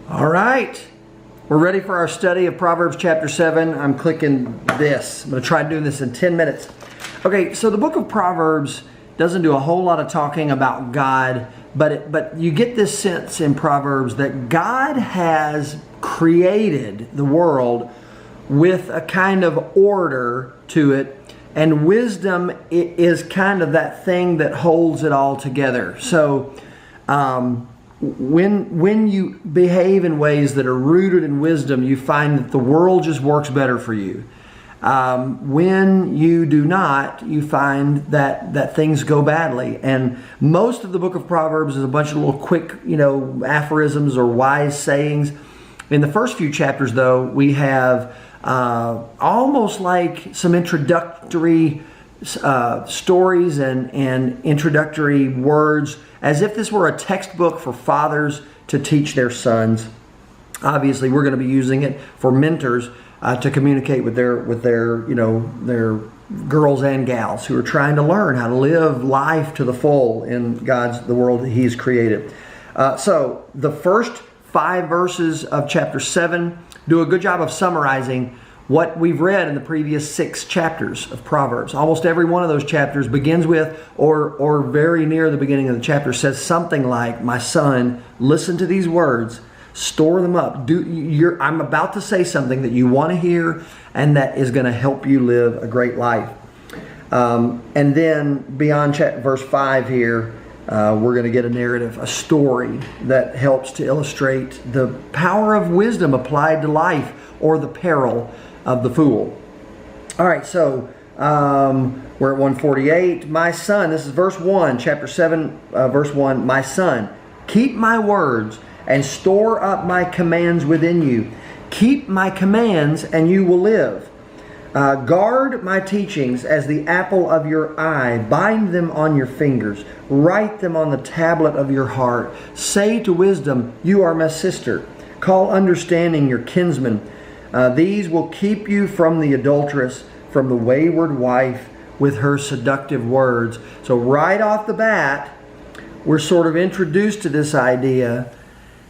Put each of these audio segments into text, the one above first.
All right, we're ready for our study of Proverbs chapter 7. I'm clicking this. I'm going to try doing this in 10 minutes. Okay, so the book of Proverbs doesn't do a whole lot of talking about God, but you get this sense in Proverbs that God has created the world with a kind of order to it, and wisdom is kind of that thing that holds it all together. So, when you behave in ways that are rooted in wisdom, you find that the world just works better for you. When you do not, you find that things go badly. And most of the book of Proverbs is a bunch of little quick, aphorisms or wise sayings. In the first few chapters, though, we have almost like some introductory stories and introductory words, as if this were a textbook for fathers to teach their sons. Obviously, we're going to be using it for mentors to communicate with their girls and gals who are trying to learn how to live life to the full in the world that He's created. So the first 5 verses of chapter 7 do a good job of summarizing what we've read in the previous 6 chapters of Proverbs. Almost every one of those chapters begins with, or very near the beginning of the chapter, says something like, "My son, listen to these words, store them up. I'm about to say something that you want to hear and that is going to help you live a great life." And then beyond verse 5 here, we're going to get a narrative, a story that helps to illustrate the power of wisdom applied to life, or the peril of the fool. All right, so we're at 148. "My son," this is verse 1, chapter 7, verse 1. "My son, keep my words and store up my commands within you. Keep my commands and you will live. Guard my teachings as the apple of your eye. Bind them on your fingers. Write them on the tablet of your heart. Say to wisdom, you are my sister. Call understanding your kinsman. These will keep you from the adulteress, from the wayward wife with her seductive words." So right off the bat, we're sort of introduced to this idea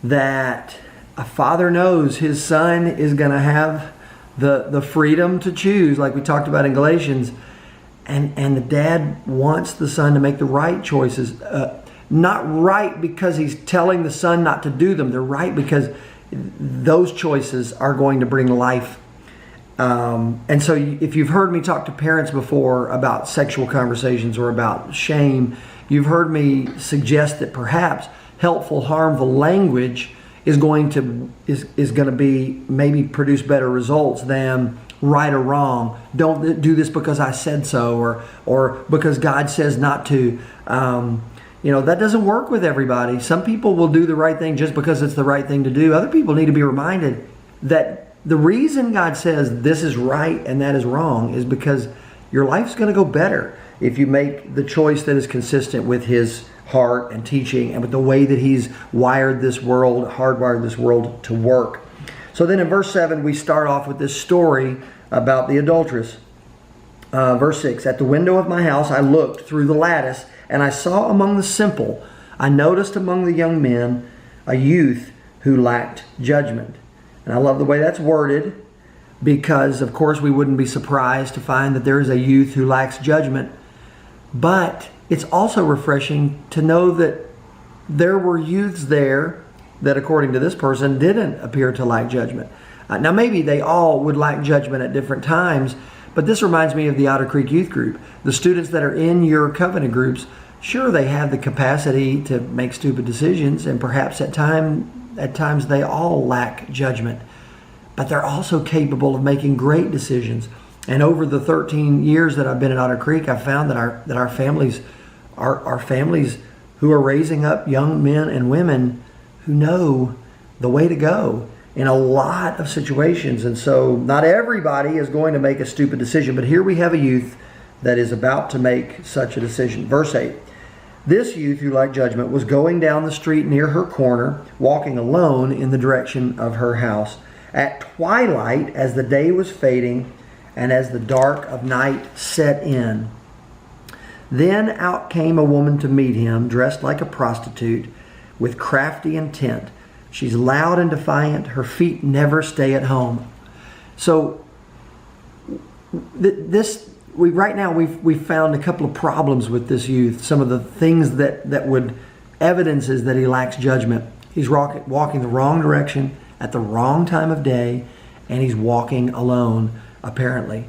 that a father knows his son is going to have the freedom to choose, like we talked about in Galatians, and the dad wants the son to make the right choices. Not right because he's telling the son not to do them. They're right because those choices are going to bring life. And so if you've heard me talk to parents before about sexual conversations or about shame, you've heard me suggest that perhaps helpful, harmful language is going to be maybe produce better results than right or wrong. Don't do this because I said so, or because God says not to. That doesn't work with everybody. Some people will do the right thing just because it's the right thing to do. Other people need to be reminded that the reason God says this is right and that is wrong is because your life's going to go better if you make the choice that is consistent with His heart and teaching and with the way that He's hardwired this world to work. So then in verse 7, we start off with this story about the adulteress. Verse 6, "At the window of my house I looked through the lattice, and I saw among the simple, I noticed among the young men, a youth who lacked judgment." And I love the way that's worded, because of course we wouldn't be surprised to find that there is a youth who lacks judgment. But it's also refreshing to know that there were youths there that, according to this person, didn't appear to lack judgment. Now maybe they all would lack judgment at different times, but this reminds me of the Otter Creek Youth Group. The students that are in your covenant groups, sure, they have the capacity to make stupid decisions, and perhaps at times they all lack judgment. But they're also capable of making great decisions. And over the 13 years that I've been at Otter Creek, I've found that our families are families who are raising up young men and women who know the way to go in a lot of situations. And so not everybody is going to make a stupid decision, but here we have a youth that is about to make such a decision. Verse 8, "This youth who lacked judgment was going down the street near her corner, walking alone in the direction of her house. At twilight, as the day was fading and as the dark of night set in, then out came a woman to meet him, dressed like a prostitute, with crafty intent. She's loud and defiant. Her feet never stay at home. So right now we've found a couple of problems with this youth. Some of the things that would evidences that he lacks judgment. He's walking the wrong direction at the wrong time of day, and he's walking alone, apparently.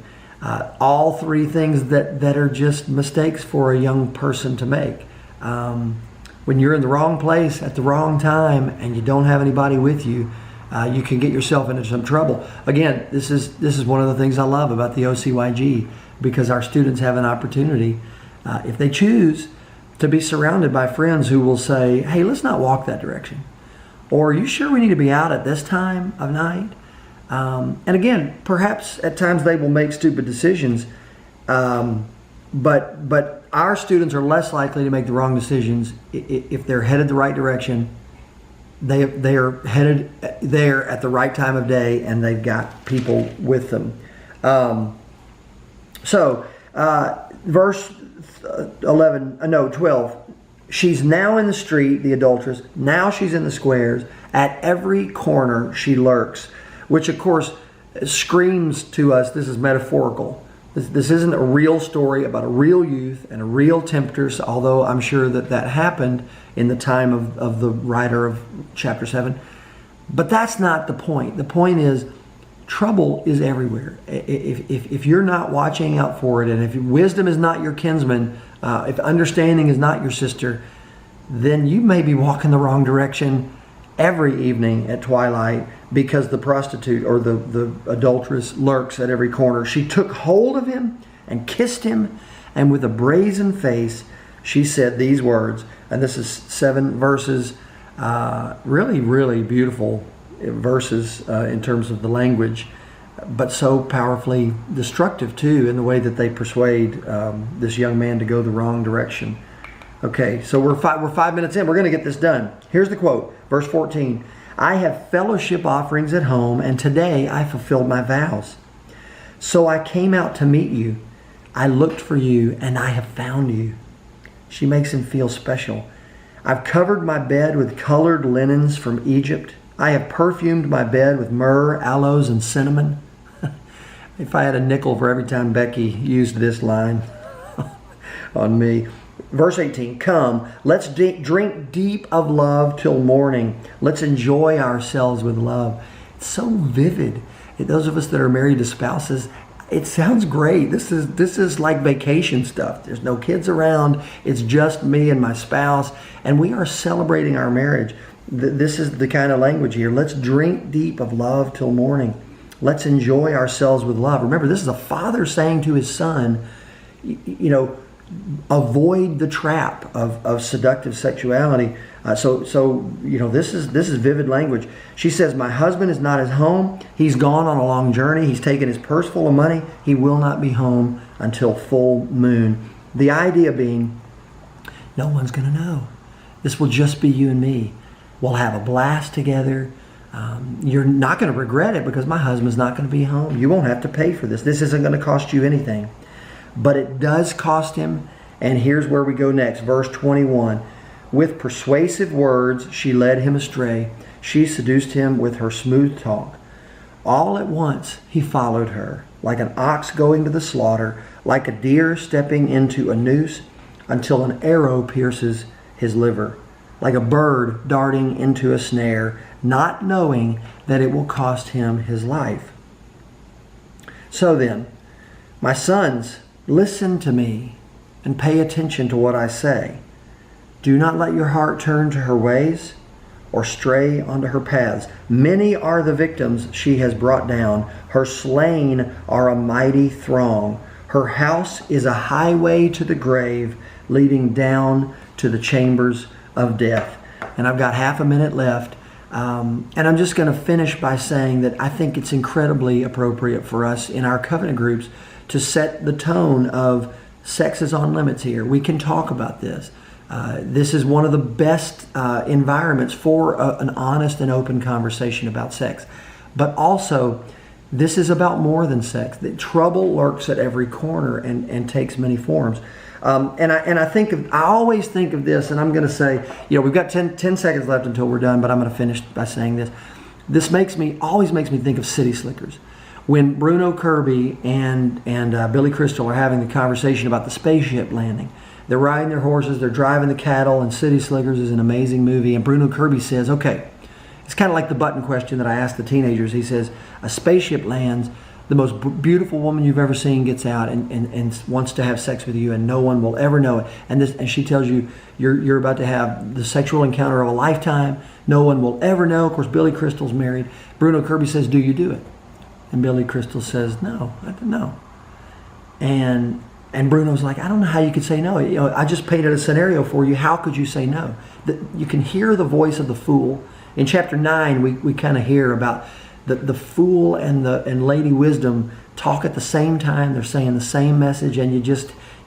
All three things that are just mistakes for a young person to make. When you're in the wrong place at the wrong time and you don't have anybody with you, you can get yourself into some trouble. Again, this is one of the things I love about the OCYG, because our students have an opportunity, if they choose, to be surrounded by friends who will say, hey, let's not walk that direction. Or, are you sure we need to be out at this time of night? And again, perhaps at times they will make stupid decisions, but our students are less likely to make the wrong decisions if they're headed the right direction. They are headed there at the right time of day, and they've got people with them. Verse 12. She's now in the street, the adulteress. Now she's in the squares. At every corner she lurks, which of course screams to us this is metaphorical. This isn't a real story about a real youth and a real temptress, although I'm sure that happened in the time of the writer of chapter 7. But that's not the point. The point is, trouble is everywhere. If you're not watching out for it, and if wisdom is not your kinsman, if understanding is not your sister, then you may be walking the wrong direction every evening at twilight, because the prostitute or the adulteress lurks at every corner. She took hold of him and kissed him, and with a brazen face she said these words. And this is 7 verses, really, really beautiful verses in terms of the language, but so powerfully destructive too in the way that they persuade this young man to go the wrong direction. Okay, so we're 5 minutes in. We're going to get this done. Here's the quote, verse 14. I have fellowship offerings at home, and today I fulfilled my vows. So I came out to meet you. I looked for you, and I have found you. She makes him feel special. I've covered my bed with colored linens from Egypt. I have perfumed my bed with myrrh, aloes, and cinnamon. If I had a nickel for every time Becky used this line on me. Verse 18, come, let's drink deep of love till morning. Let's enjoy ourselves with love. It's so vivid. Those of us that are married to spouses, it sounds great. This is like vacation stuff. There's no kids around. It's just me and my spouse, and we are celebrating our marriage. This is the kind of language here. Let's drink deep of love till morning. Let's enjoy ourselves with love. Remember, this is a father saying to his son, avoid the trap of seductive sexuality. This is vivid language. She says, my husband is not at home. He's gone on a long journey. He's taken his purse full of money. He will not be home until full moon. The idea being, no one's going to know. This will just be you and me. We'll have a blast together. You're not going to regret it because my husband's not going to be home. You won't have to pay for this. This isn't going to cost you anything. But it does cost him. And here's where we go next. Verse 21. With persuasive words, she led him astray. She seduced him with her smooth talk. All at once, he followed her, like an ox going to the slaughter, like a deer stepping into a noose, until an arrow pierces his liver, like a bird darting into a snare, not knowing that it will cost him his life. So then, my sons, listen to me and pay attention to what I say. Do not let your heart turn to her ways or stray onto her paths. Many are the victims she has brought down. Her slain are a mighty throng. Her house is a highway to the grave, leading down to the chambers of death. And I've got half a minute left. And I'm just going to finish by saying that I think it's incredibly appropriate for us in our covenant groups to set the tone of sex is on limits here. We can talk about this. This is one of the best environments for an honest and open conversation about sex. But also, this is about more than sex. That trouble lurks at every corner and takes many forms. I always think of this, and I'm going to say, we've got 10 seconds left until we're done, but I'm going to finish by saying this. This always makes me think of City Slickers. When Bruno Kirby and Billy Crystal are having the conversation about the spaceship landing, they're riding their horses, they're driving the cattle, and City Slickers is an amazing movie. And Bruno Kirby says, okay, it's kind of like the button question that I asked the teenagers. He says, a spaceship lands, the most beautiful woman you've ever seen gets out and wants to have sex with you, and no one will ever know it. And she tells you you're about to have the sexual encounter of a lifetime. No one will ever know. Of course, Billy Crystal's married. Bruno Kirby says, do you do it? And Billy Crystal says, no, I don't know. And Bruno's like, I don't know how you could say no. I just painted a scenario for you. How could you say no? You can hear the voice of the fool. In chapter 9, we kind of hear about the fool and Lady Wisdom talk at the same time. They're saying the same message, and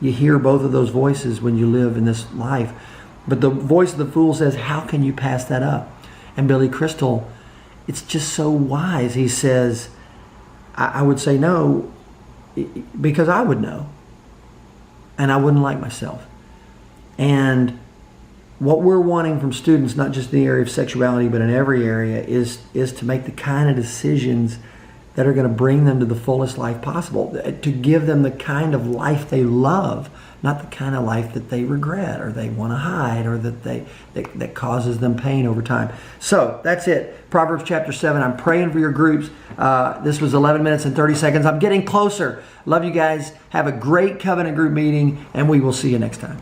you hear both of those voices when you live in this life. But the voice of the fool says, how can you pass that up? And Billy Crystal, it's just so wise. He says, I would say no because I would know, and I wouldn't like myself. And what we're wanting from students, not just in the area of sexuality, but in every area, is to make the kind of decisions that are going to bring them to the fullest life possible, to give them the kind of life they love, not the kind of life that they regret or they want to hide or that causes them pain over time. So that's it. Proverbs chapter 7. I'm praying for your groups. This was 11 minutes and 30 seconds. I'm getting closer. Love you guys. Have a great covenant group meeting, and we will see you next time.